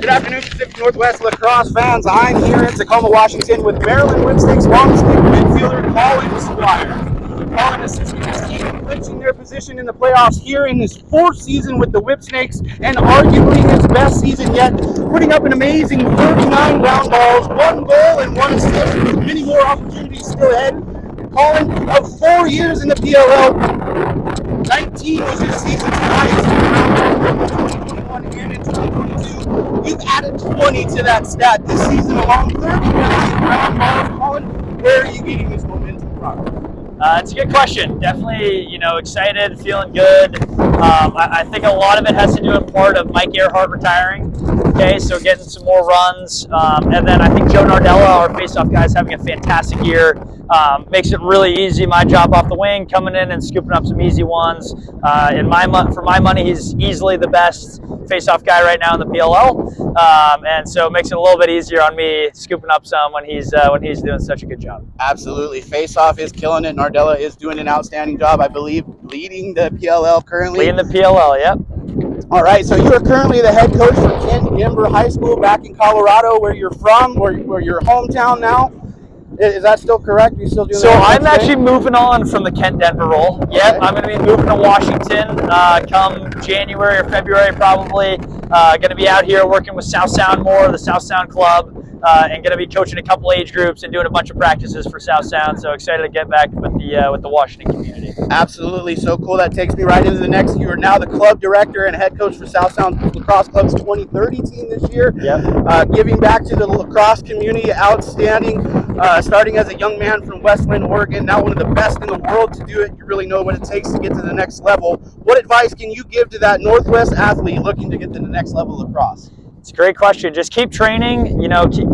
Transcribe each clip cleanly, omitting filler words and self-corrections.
Good afternoon, Pacific Northwest lacrosse fans. I'm here in Tacoma, Washington with Maryland Whipsnakes long-stick midfielder Colin Squire. Colin assisting his team clinching their position in the playoffs here in his fourth season with the Whipsnakes and arguably his best season yet, putting up an amazing 39 ground balls, 1 goal and 1 assist with many more opportunities still ahead. Colin, of 4 years in the PLL, 19 was his season's highest in 2021 and in 2022. You've added 20 to that stat this season alone. 39 ground balls. Colin, where are you getting this momentum from? It's a good question. Definitely, excited, feeling good. I think a lot of it has to do in part of Mike Earhart retiring. Okay, so getting some more runs. And then I think Joe Nardella, our faceoff guy, is having a fantastic year. Makes it really easy, my job off the wing, coming in and scooping up some easy ones. For my money, he's easily the best faceoff guy right now in the PLL. And so it makes it a little bit easier on me scooping up some when he's doing such a good job. Absolutely. Faceoff is killing it. Nardella is doing an outstanding job, I believe, leading the PLL currently. Leading the PLL, yep. All right, so you are currently the head coach for Kent Denver High School back in Colorado, where you're from, where your hometown now. Is that still correct? You still doing So I'm actually moving on from the Kent Denver role. Okay. Yep, I'm going to be moving to Washington come January or February probably. Going to be out here working with South Sound more, the South Sound Club, and going to be coaching a couple age groups and doing a bunch of practices for South Sound. So excited to get back with the Washington community. Absolutely, so cool. That takes me right into the next. You are now the club director and head coach for South Sound Lacrosse Club's 2030 team this year. Yep. Giving back to the lacrosse community, outstanding. Starting as a young man from Westland, Oregon, now one of the best in the world to do it. You really know what it takes to get to the next level. What advice can you give to that Northwest athlete looking to get to the next level of lacrosse? It's a great question. Just keep training,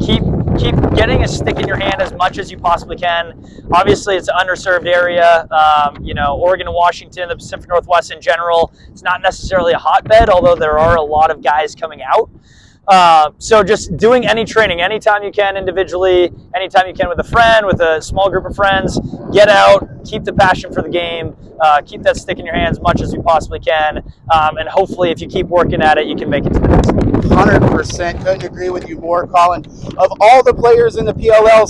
keep getting a stick in your hand as much as you possibly can. Obviously, it's an underserved area. Oregon and Washington, the Pacific Northwest in general, it's not necessarily a hotbed, although there are a lot of guys coming out. So just doing any training, anytime you can individually, anytime you can with a friend, with a small group of friends, get out, keep the passion for the game, keep that stick in your hands as much as you possibly can, and hopefully if you keep working at it, you can make it to the next level. 100%. Couldn't agree with you more, Colin. Of all the players in the PLL,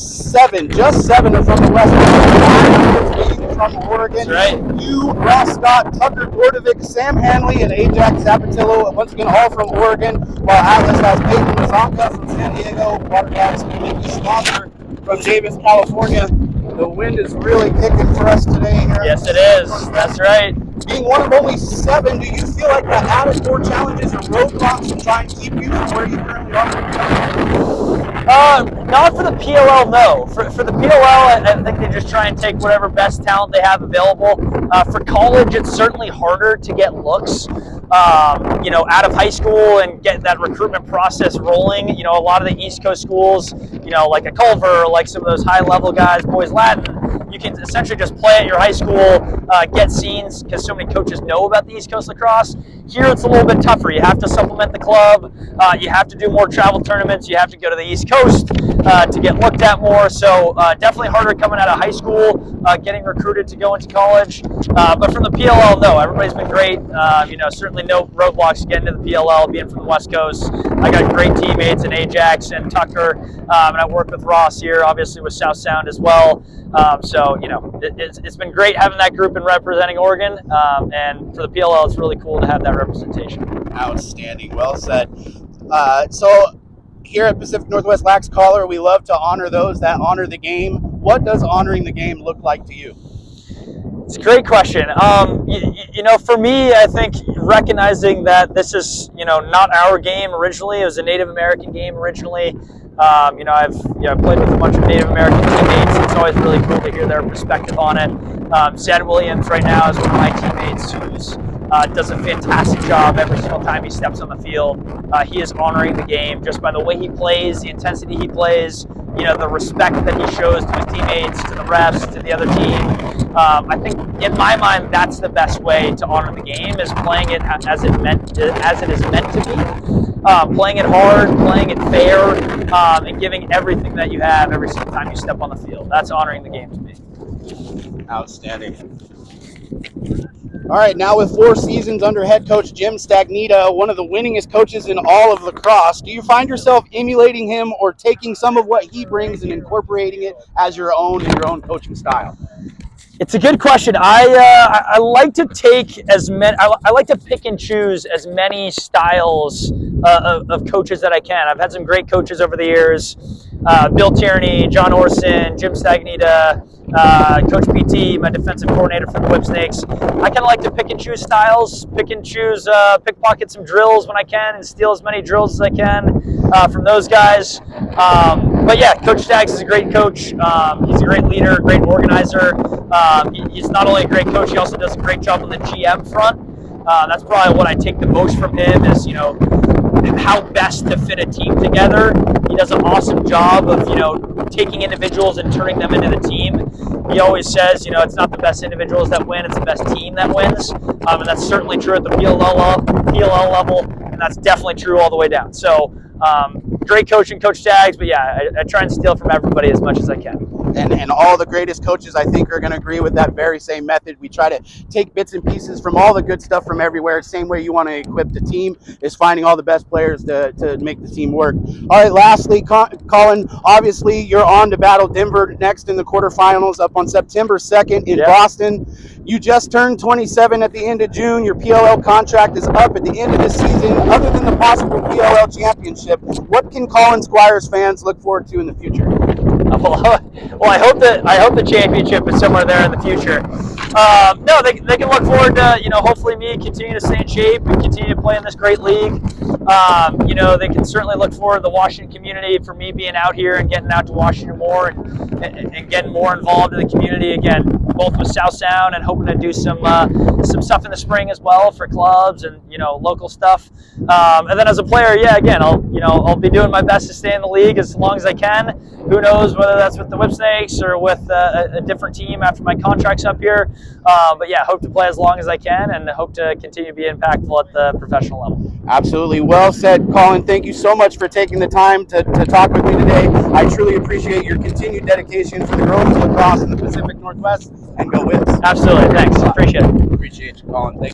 just seven are from the West Coast, 5 from Oregon. That's right. You, Ross Scott, Tucker Gordovic, Sam Hanley, and Ajax Zapatillo, once again, all from Oregon, while Atlas has Peyton Mazanka from San Diego, Watercats, and Mickey Slaughter from Davis, California. The wind is really kicking for us today here. Yes, it is. That's right. Being one of only 7, do you feel like that added more challenges or roadblocks to try and keep you from where you currently are? Not for the PLL, no. For the PLL, I think they just try and take whatever best talent they have available. For college, it's certainly harder to get looks, out of high school and get that recruitment process rolling. A lot of the East Coast schools, like a Culver, or like some of those high-level guys, Boys Latin, you can essentially just play at your high school, get scenes, because so many coaches know about the East Coast lacrosse. Here it's a little bit tougher. You have to supplement the club. You have to do more travel tournaments. You have to go to the East Coast to get looked at more. So definitely harder coming out of high school, getting recruited to go into college. But from the PLL, no, everybody's been great. Certainly no roadblocks getting to the PLL, being from the West Coast. I got great teammates in Ajax and Tucker, and I work with Ross here, obviously with South Sound as well. It's been great having that group and representing Oregon, and for the PLL, it's really cool to have that representation. Outstanding. Well said. So here at Pacific Northwest Lax Collar, we love to honor those that honor the game. What does honoring the game look like to you? It's a great question. For me, I think recognizing that this is, not our game originally. It was a Native American game originally. I've played with a bunch of Native American teammates. It's always really cool to hear their perspective on it. Zed Williams right now is one of my teammates who's does a fantastic job every single time he steps on the field. He is honoring the game just by the way he plays, the intensity he plays, the respect that he shows to his teammates, to the refs, to the other team. I think in my mind, that's the best way to honor the game, is playing it as it is meant to be. Playing it hard, playing it fair, and giving everything that you have every single time you step on the field. That's honoring the game to me. Outstanding. All right, now with 4 seasons under head coach Jim Stagnita, one of the winningest coaches in all of lacrosse, do you find yourself emulating him or taking some of what he brings and incorporating it as your own in your own coaching style? It's a good question. I like to take as many. I like to pick and choose as many styles of coaches that I can. I've had some great coaches over the years: Bill Tierney, John Orson, Jim Stagnita, Coach PT, my defensive coordinator for the Whipsnakes. I kind of like to pick and choose styles, pick and choose, pickpocket some drills when I can, and steal as many drills as I can from those guys. But yeah, Coach Staggs is a great coach. He's a great leader, great organizer. He's not only a great coach, he also does a great job on the GM front. That's probably what I take the most from him is, how best to fit a team together. He does an awesome job of, taking individuals and turning them into the team. He always says, it's not the best individuals that win, it's the best team that wins. And that's certainly true at the PLL level, and that's definitely true all the way down. So, great coaching, Coach Staggs, but yeah, I try and steal from everybody as much as I can. And all the greatest coaches, I think, are going to agree with that very same method. We try to take bits and pieces from all the good stuff from everywhere. Same way you want to equip the team is finding all the best players to make the team work. All right, lastly, Colin, obviously you're on to battle Denver next in the quarterfinals up on September 2nd in Boston. You just turned 27 at the end of June. Your PLL contract is up at the end of the season. Other than the possible PLL championship, what can Colin Squires fans look forward to in the future? Well, I hope the championship is somewhere there in the future. No, they can look forward to hopefully me continue to stay in shape and continue to play in this great league. They can certainly look forward to the Washington community for me being out here and getting out to Washington more and getting more involved in the community again, both with South Sound and hoping to do some stuff in the spring as well for clubs and local stuff. And then as a player, again, I'll be doing my best to stay in the league as long as I can. Who knows whether that's with the Whipsnakes or with a different team after my contract's up here. But yeah, hope to play as long as I can and hope to continue to be impactful at the professional level. Absolutely. Well said, Colin. Thank you so much for taking the time to talk with me today. I truly appreciate your continued dedication for the girls lacrosse in the Pacific Northwest, and go Whips. Absolutely. Thanks. Appreciate it. Appreciate you, Colin. Thank you.